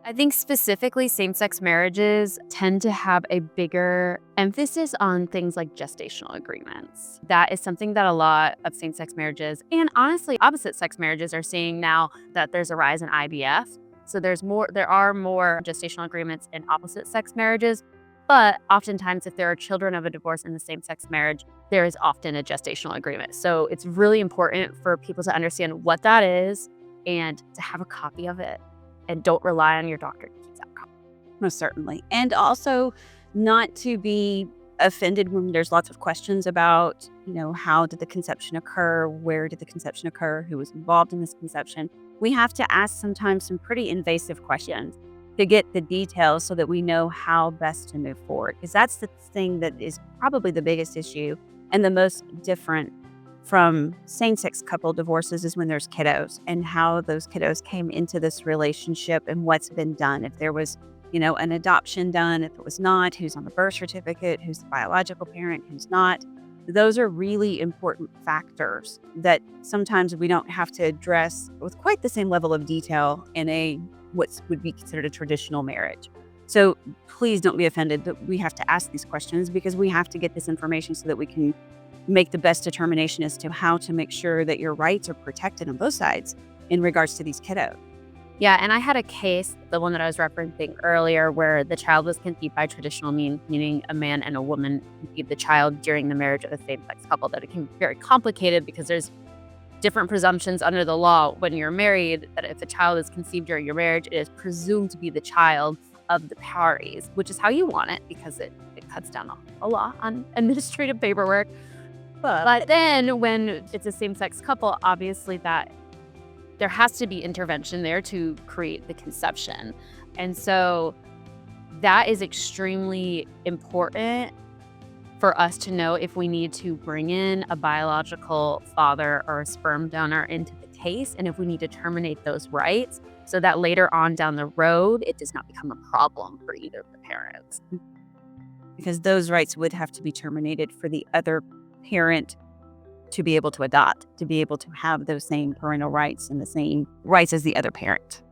I think specifically same-sex marriages tend to have a bigger emphasis on things like gestational agreements. That is something that a lot of same-sex marriages and honestly opposite-sex marriages are seeing now that there's a rise in IVF. So there are more gestational agreements in opposite-sex marriages, but oftentimes if there are children of a divorce in the same-sex marriage, there is often a gestational agreement. So it's really important for people to understand what that is and to have a copy of it. And don't rely on your doctor to keep that copy. Most certainly. And also not to be offended when there's lots of questions about, how did the conception occur? Where did the conception occur? Who was involved in this conception? We have to ask sometimes some pretty invasive questions to get the details so that we know how best to move forward. Because that's the thing that is probably the biggest issue and the most different from same-sex couple divorces is when there's kiddos and how those kiddos came into this relationship and what's been done. If there was, an adoption done, if it was not, who's on the birth certificate, who's the biological parent, who's not. Those are really important factors that sometimes we don't have to address with quite the same level of detail in what would be considered a traditional marriage. So please don't be offended that we have to ask these questions because we have to get this information so that we can make the best determination as to how to make sure that your rights are protected on both sides in regards to these kiddos. Yeah, and I had a case, the one that I was referencing earlier, where the child was conceived by traditional means, meaning a man and a woman conceived the child during the marriage of a same-sex couple. That it can be very complicated because there's different presumptions under the law when you're married that if a child is conceived during your marriage, it is presumed to be the child of the parties, which is how you want it because it cuts down a lot on administrative paperwork. But then when it's a same-sex couple, obviously that there has to be intervention there to create the conception. And so that is extremely important for us to know if we need to bring in a biological father or a sperm donor into the case, and if we need to terminate those rights so that later on down the road, it does not become a problem for either of the parents. Because those rights would have to be terminated for the other parent to be able to adopt, to be able to have those same parental rights and the same rights as the other parent.